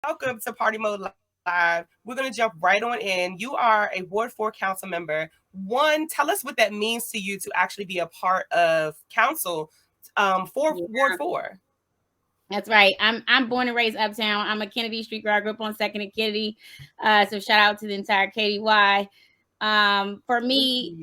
welcome to Party Mode Live. We're going to jump right on in. You are a Ward 4 council member. One, tell us what that means to you to actually be a part of council for Yeah. Ward 4. That's right. I'm born and raised uptown. I'm a Kennedy Street girl. I grew up on Second and Kennedy. So shout out to the entire KDY. For me,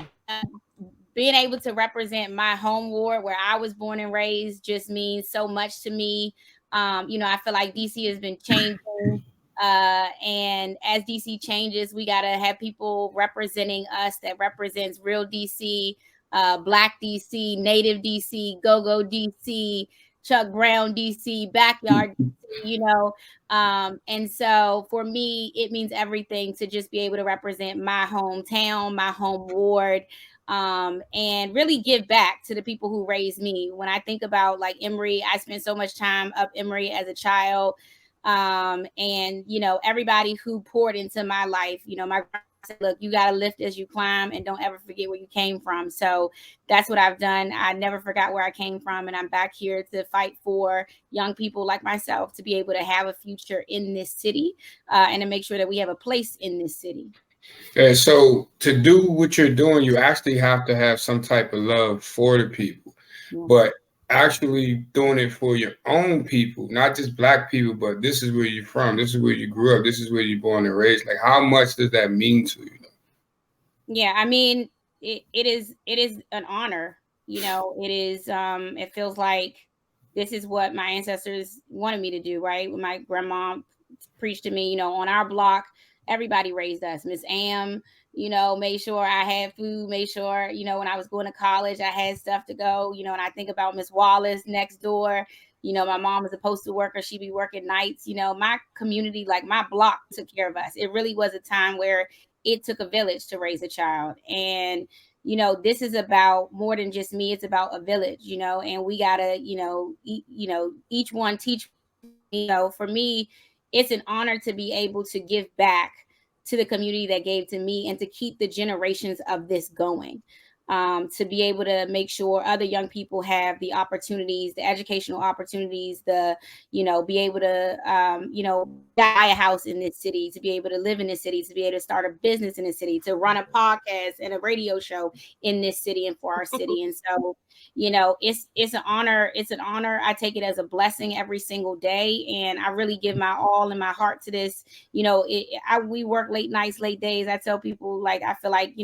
being able to represent my home ward where I was born and raised just means so much to me. I feel like DC has been changing. And as DC changes, we got to have people representing us that represents real DC, Black DC, Native DC, Go-Go DC, Chuck Brown DC, Backyard DC. And so for me, it means everything to just be able to represent my hometown, my home ward, and really give back to the people who raised me. When I think about like Emory, I spent so much time up Emory as a child. And everybody who poured into my life, my grandma said, look, you got to lift as you climb and don't ever forget where you came from. So that's what I've done. I never forgot where I came from, and I'm back here to fight for young people like myself to be able to have a future in this city, and to make sure that we have a place in this city. And so to do what you're doing, you actually have to have some type of love for the people, Yeah. but actually doing it for your own people, not just Black people, but this is where you're from, this is where you grew up, this is where you're born and raised. Like, how much does that mean to you? Yeah, I mean, it is an honor. It is it feels like this is what my ancestors wanted me to do, right? When my grandma preached to me, on our block, everybody raised us. Miss Am, made sure I had food, made sure, when I was going to college, I had stuff to go, and I think about Miss Wallace next door. My mom was a postal worker. She'd be working nights. My community, like my block, took care of us. It really was a time where it took a village to raise a child. And, this is about more than just me. It's about a village, and we gotta, each one teach. For me, it's an honor to be able to give back to the community that gave to me and to keep the generations of this going. To be able to make sure other young people have the opportunities, the educational opportunities, be able to, buy a house in this city, to be able to live in this city, to be able to start a business in this city, to run a podcast and a radio show in this city and for our city. And so, it's an honor. It's an honor. I take it as a blessing every single day, and I really give my all and my heart to this. We work late nights, late days. I tell people, like, I feel like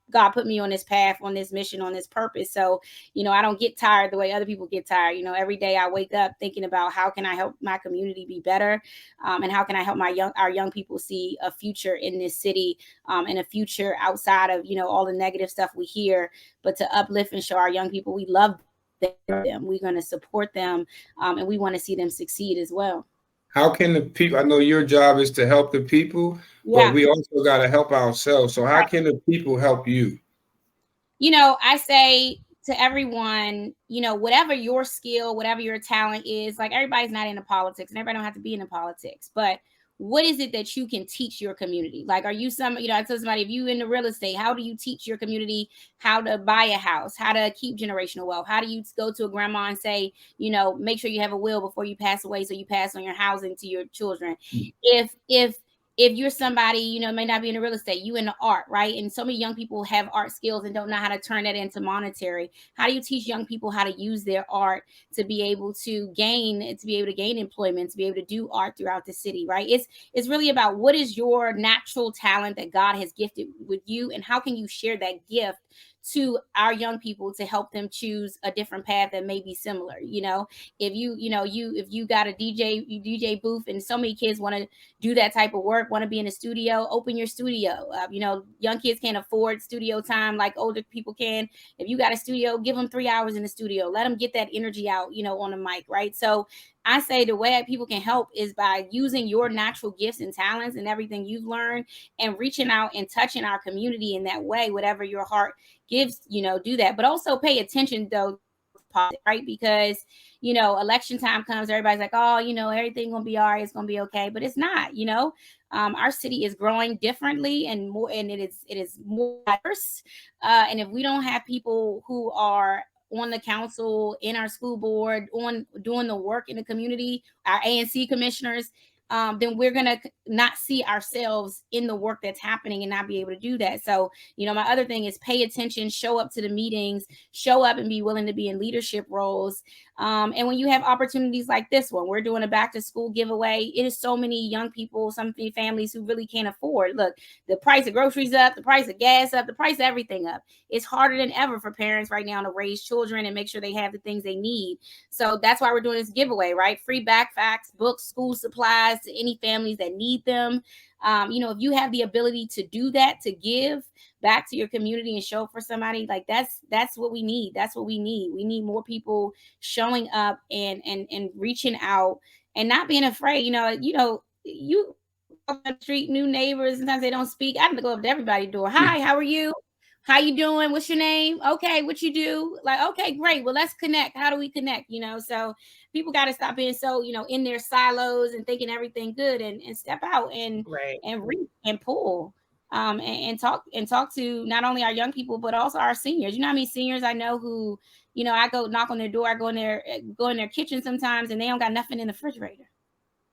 God put me on this path, on this mission, on this purpose. So, I don't get tired the way other people get tired. Every day I wake up thinking about how can I help my community be better, and how can I help our young people see a future in this city, and a future outside of all the negative stuff we hear, but to uplift and show our young people we love them, we're going to support them, and we want to see them succeed as well. How can the people, I know your job is to help the people, but Yeah. we also got to help ourselves. So how Right. can the people help you? I say to everyone, whatever your skill, whatever your talent is, like, everybody's not into politics and everybody don't have to be into politics, but what is it that you can teach your community? Like, are you I tell somebody, if you into real estate, how do you teach your community how to buy a house, how to keep generational wealth? How do you go to a grandma and say, make sure you have a will before you pass away, so you pass on your housing to your children? If you're somebody, may not be in real estate, you into art, right? And so many young people have art skills and don't know how to turn that into monetary. How do you teach young people how to use their art to be able to gain employment, to be able to do art throughout the city, right? It's really about what is your natural talent that God has gifted with you, and how can you share that gift to our young people to help them choose a different path that may be similar. If you got a DJ booth, and so many kids want to do that type of work, want to be in a studio, open your studio. Young kids can't afford studio time like older people can. If you got a studio, give them 3 hours in the studio, let them get that energy out, on the mic, right? So I say the way that people can help is by using your natural gifts and talents and everything you've learned, and reaching out and touching our community in that way, whatever your heart gives, do that. But also pay attention, though, right? Because election time comes, everybody's like, oh, everything gonna be all right, it's gonna be okay, but it's not. Our city is growing differently and more, and it is more diverse, and if we don't have people who are on the council, in our school board, on doing the work in the community, our ANC commissioners, then we're gonna not see ourselves in the work that's happening and not be able to do that. So, my other thing is pay attention, show up to the meetings, show up and be willing to be in leadership roles. And when you have opportunities like this one, we're doing a back to school giveaway. It is so many young people, some families who really can't afford. Look, the price of groceries up, the price of gas up, the price of everything up. It's harder than ever for parents right now to raise children and make sure they have the things they need. So that's why we're doing this giveaway, right? Free backpacks, books, school supplies to any families that need them. If you have the ability to do that, to give back to your community and show for somebody, like that's what we need. That's what we need. We need more people showing up and reaching out and not being afraid. You walk down the street, new neighbors, sometimes they don't speak. I have to go up to everybody's door. Hi, how are you? How you doing? What's your name? Okay, what you do? Like, okay, great. Well, let's connect. How do we connect? So people got to stop being so, in their silos and thinking everything good and step out Right. and reach and pull. And talk to not only our young people but also our seniors. You know how many seniors I know who, I go knock on their door, I go in their kitchen sometimes and they don't got nothing in the refrigerator.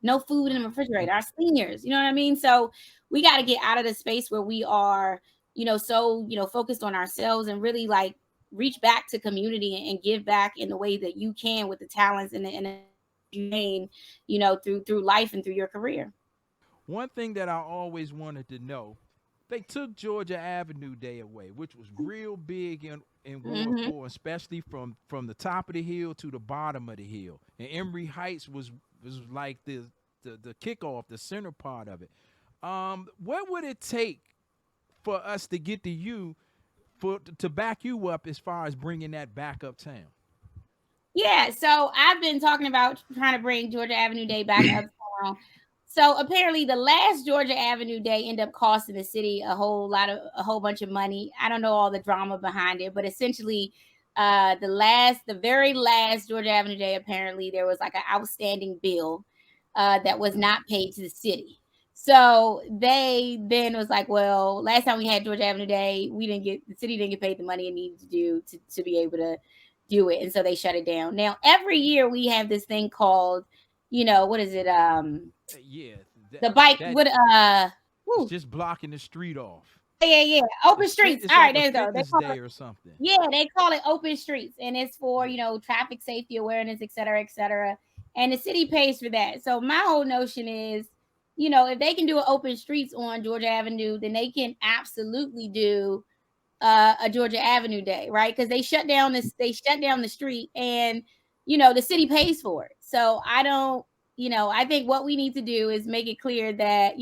No food in the refrigerator. Our seniors, you know what I mean? So we got to get out of the space where we are, so, focused on ourselves and really like reach back to community and give back in the way that you can with the talents and you gain, through life and through your career. One thing that I always wanted to know, they took Georgia Avenue Day away, which was real big in Ward Mm-hmm. 4, especially from the top of the hill to the bottom of the hill. And Emory Heights was like the kickoff, the center part of it. What would it take for us to get to you to back you up as far as bringing that back uptown? Yeah, so I've been talking about trying to bring Georgia Avenue Day back uptown. So apparently, the last Georgia Avenue Day ended up costing the city a whole bunch of money. I don't know all the drama behind it, but essentially, the very last Georgia Avenue Day, apparently there was like an outstanding bill that was not paid to the city. So they then was like, well, last time we had Georgia Avenue Day, the city didn't get paid the money it needed to do to be able to do it, and so they shut it down. Now every year we have this thing called, what is it? Yeah, that The bike that with it's whew, just blocking the street off. yeah. Open streets. It's All right, like a there you go. fitness day or something. They call it open streets, and it's for Yeah. traffic safety awareness, et cetera, et cetera. And the city pays for that. So my whole notion is, if they can do an open streets on Georgia Avenue, then they can absolutely do a Georgia Avenue Day, right? Because they shut down the street, and the city pays for it. So I don't, I think what we need to do is make it clear that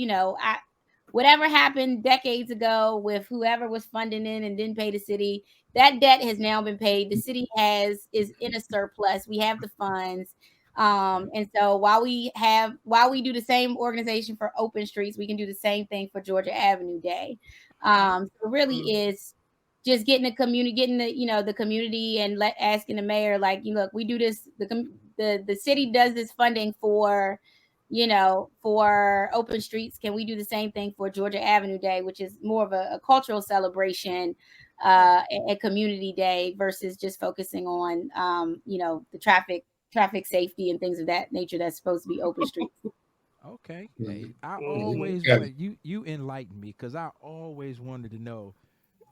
whatever happened decades ago with whoever was funding it and didn't pay the city, that debt has now been paid. The city is in a surplus. We have the funds. And so while we do the same organization for open streets, we can do the same thing for Georgia Avenue Day. So really is just getting the community and asking the mayor, like, look, we do this. The city does this funding for open streets. Can we do the same thing for Georgia Avenue Day, which is more of a cultural celebration, a community day versus just focusing on the traffic safety and things of that nature that's supposed to be open streets. Okay. Mhm. Hey, I Mhm. always Yeah. want you enlighten me because I always wanted to know.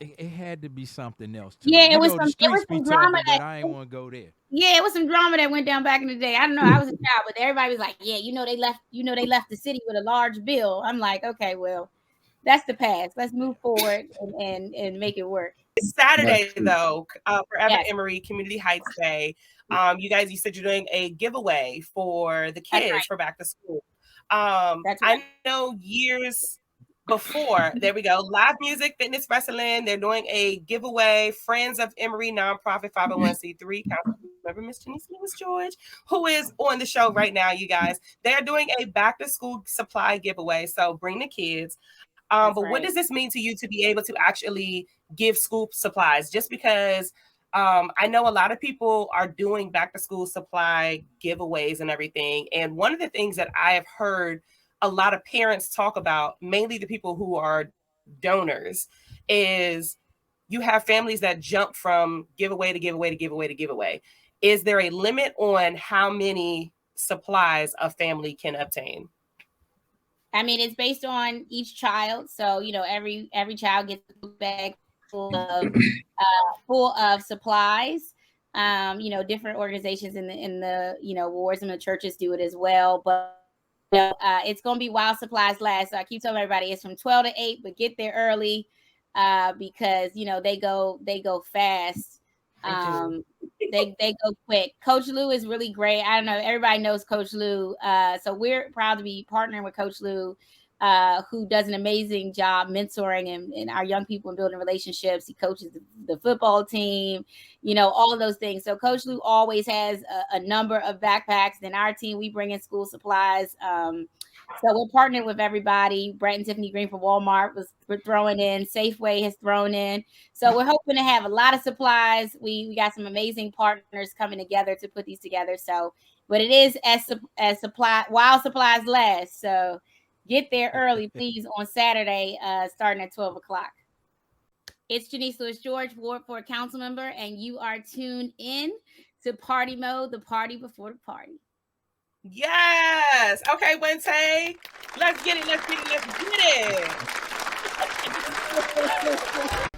It had to be something else to Yeah, it. The streets be talking, but I ain't want to go there. it was some drama that went down back in the day. I don't know. I was a child, but everybody was like, yeah, they left the city with a large bill. I'm like, okay, well, that's the past. Let's move forward and make it work. It's That's Saturday true. though, Forever Yes, Emory Community Heights Day. You said you're doing a giveaway for the that's kids right. for back to school. That's I right. know years before, there we go, live music, fitness, wrestling. They're doing a giveaway. Friends of Emory nonprofit 501c3. Councilmember Miss Janeese Lewis George, who is on the show right now, you guys. They're doing a back to school supply giveaway. So bring the kids. But That's what does right. this mean to you to be able to actually give school supplies? Just because I know a lot of people are doing back to school supply giveaways and everything. And one of the things that I have heard a lot of parents talk about, mainly the people who are donors, is you have families that jump from giveaway to giveaway to giveaway to giveaway. Is there a limit on how many supplies a family can obtain? I mean, it's based on each child. So, you know, every child gets a book bag full of supplies. You know, different organizations in the you know wards and the churches do it as well. But you know, it's gonna be while supplies last. So I keep telling everybody it's from 12 to 8, but get there early because you know they go fast. They go quick. Coach Lou is really great. I don't know, everybody knows Coach Lou. So we're proud to be partnering with Coach Lou, who does an amazing job mentoring and our young people and building relationships. He coaches the football team, you know, all of those things. So Coach Lou always has a number of backpacks. Then our team, we bring in school supplies. So we're partnered with everybody. Brett and Tiffany Green from Walmart we're throwing in. Safeway has thrown in. So we're hoping to have a lot of supplies. We got some amazing partners coming together to put these together. So, but it is as supply while supplies last. So get there early, please, on Saturday, starting at 12 o'clock. It's Janeese Lewis George, Ward 4 council member, and you are tuned in to Party Mode, the party before the party. Yes. Okay, Wednesday. Let's get it. Let's get it. Let's get it.